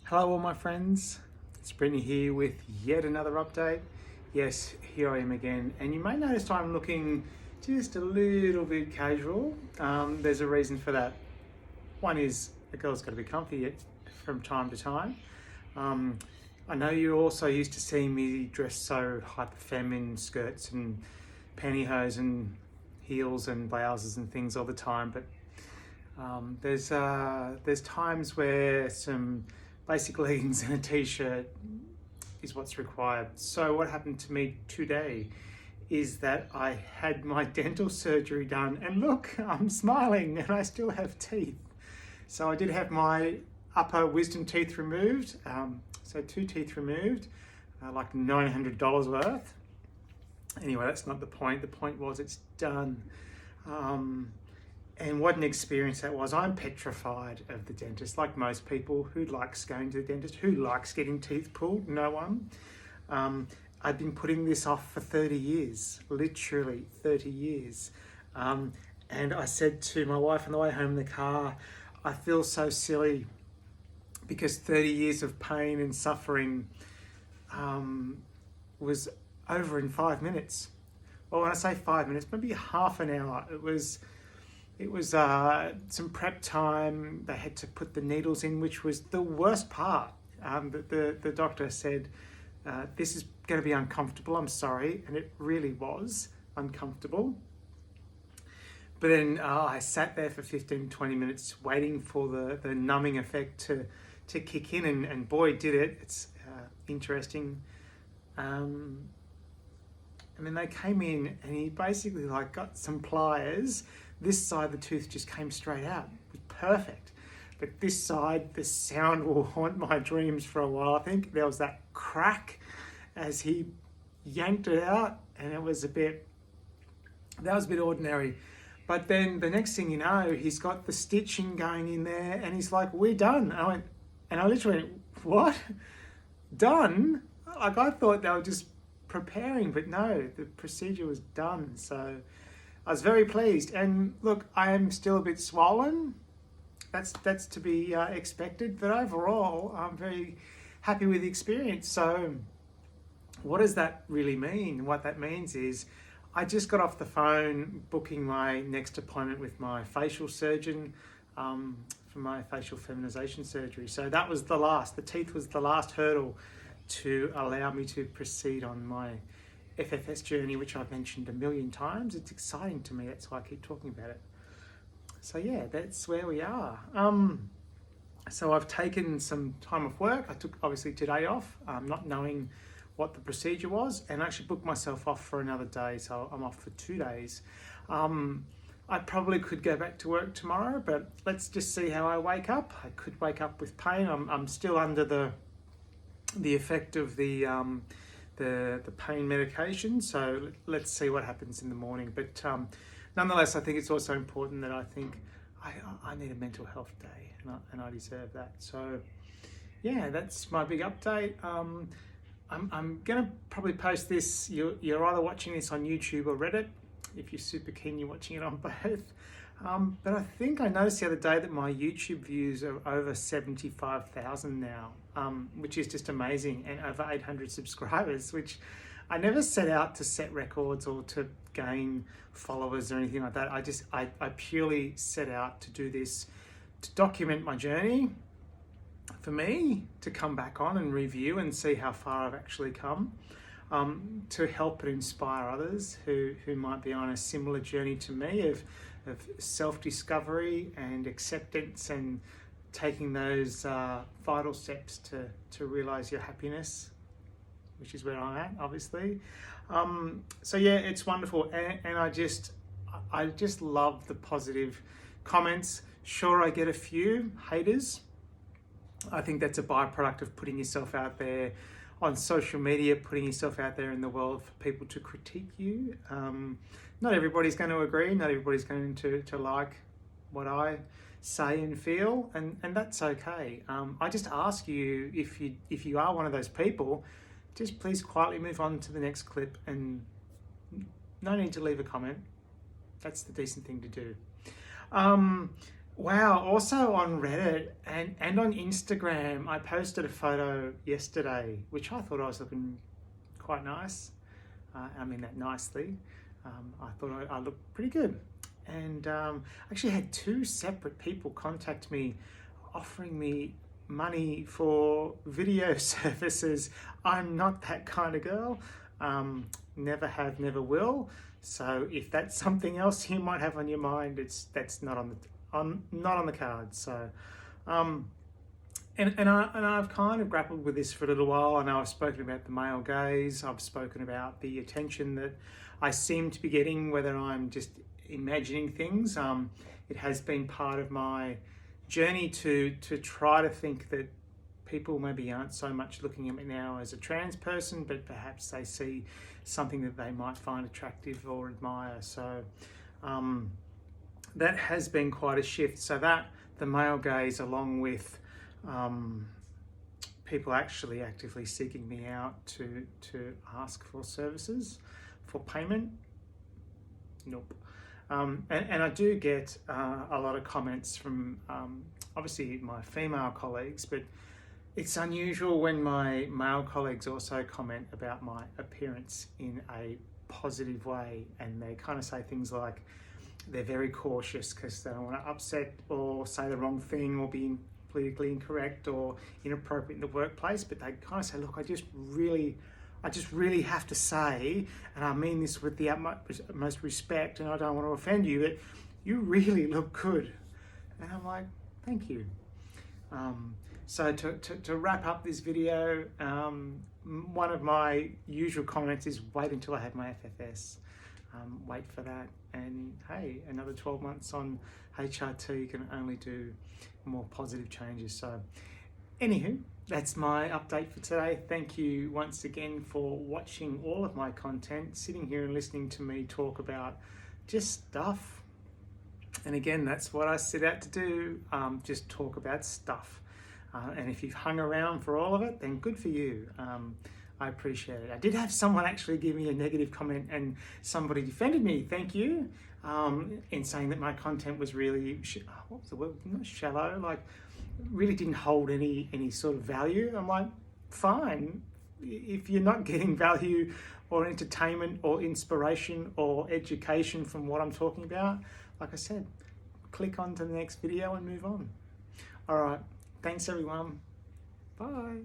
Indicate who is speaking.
Speaker 1: Hello all my friends, it's Brittany here with yet another update. Yes, here I am again, and you may notice I'm looking just a little bit casual. There's a reason for that. One is a girl's got to be comfy from time to time. I know you're also used to seeing me dressed so hyper feminine, skirts and pantyhose and heels and blouses and things all the time, but there's times where some basic leggings and a t-shirt is what's required. So what happened to me today is that I had my dental surgery done, and look, I'm smiling and I still have teeth. So I did have my upper wisdom teeth removed, so 2 teeth removed, like $900 worth. Anyway, that's not the point. The point was it's done. And what an experience that was. I'm petrified of the dentist, like most people. Who likes going to the dentist? Who likes getting teeth pulled? No one. I've been putting this off for 30 years, literally 30 years. And I said to my wife on the way home in the car, I feel so silly because 30 years of pain and suffering was over in 5 minutes. Well, when I say 5 minutes, maybe half an hour. It was some prep time. They had to put the needles in, which was the worst part. The doctor said, this is going to be uncomfortable, I'm sorry. And it really was uncomfortable. But then I sat there for 15, 20 minutes waiting for the numbing effect to kick in. And boy, did it. It's interesting. And then they came in and he basically like got some pliers. This side of the tooth just came straight out. It was perfect. But this side, the sound will haunt my dreams for a while. I think there was that crack as he yanked it out, and that was a bit ordinary. But then the next thing you know, he's got the stitching going in there and he's like, we're done. And I literally went, what? Done? Like I thought they were just preparing, but no, the procedure was done. So I was very pleased, and look, I am still a bit swollen. That's to be expected, but overall, I'm very happy with the experience. So, what does that really mean? What that means is, I just got off the phone booking my next appointment with my facial surgeon for my facial feminization surgery. So that was the teeth was the last hurdle to allow me to proceed on my FFS journey, which I've mentioned a million times. It's exciting to me. That's why I keep talking about it. So yeah, that's where we are. So I've taken some time off work. I took obviously today off, not knowing what the procedure was, and actually booked myself off for another day. So I'm off for 2 days. I probably could go back to work tomorrow, but let's just see how I wake up. I could wake up with pain. I'm still under the effect of the pain medication, so let's see what happens in the morning. But nonetheless, I think it's also important that I think I need a mental health day, and I deserve that. So yeah, that's my big update. I'm gonna probably post this. You're either watching this on YouTube or Reddit. If you're super keen, you're watching it on both. But I think I noticed the other day that my YouTube views are over 75,000 now, which is just amazing, and over 800 subscribers, which I never set out to set records or to gain followers or anything like that. I purely set out to do this to document my journey, for me to come back on and review and see how far I've actually come, to help and inspire others who might be on a similar journey to me of self-discovery and acceptance and taking those vital steps to realize your happiness, which is where I'm at, obviously. So yeah, it's wonderful, and I just love the positive comments. Sure, I get a few haters. I think that's a byproduct of putting yourself out there on social media, putting yourself out there in the world for people to critique you. Not everybody's going to agree, not everybody's going to like what I say and feel, and that's okay. I just ask you, if you are one of those people, just please quietly move on to the next clip, and no need to leave a comment. That's the decent thing to do. Wow, also on Reddit and on Instagram, I posted a photo yesterday, which I thought I was looking quite nice. I mean that nicely. I thought I looked pretty good. And actually had two separate people contact me offering me money for video services. I'm not that kind of girl. Never have, never will. So if that's something else you might have on your mind, that's not not on the cards. So, and I've kind of grappled with this for a little while. I know I've spoken about the male gaze. I've spoken about the attention that I seem to be getting, whether I'm just imagining things. It has been part of my journey to try to think that people maybe aren't so much looking at me now as a trans person, but perhaps they see something that they might find attractive or admire. So that has been quite a shift. So that the male gaze, along with people actually actively seeking me out to ask for services for payment, nope. And I do get a lot of comments from obviously my female colleagues, but it's unusual when my male colleagues also comment about my appearance in a positive way, and they kind of say things like they're very cautious because they don't want to upset or say the wrong thing or be politically incorrect or inappropriate in the workplace, but they kind of say, look, I just really have to say, and I mean this with the utmost respect, and I don't want to offend you, but you really look good. And I'm like, thank you. So to wrap up this video, one of my usual comments is wait until I have my FFS. Wait for that. And hey, another 12 months on HRT can only do more positive changes. So anywho, that's my update for today. Thank you once again for watching all of my content, sitting here and listening to me talk about just stuff. And again, that's what I set out to do, just talk about stuff. And if you've hung around for all of it, then good for you. I appreciate it. I did have someone actually give me a negative comment and somebody defended me, thank you, in saying that my content was really, what was the word, not shallow, like really didn't hold any sort of value. I'm like, fine, if you're not getting value or entertainment or inspiration or education from what I'm talking about, like I said, click on to the next video and move on. All right, thanks everyone, bye.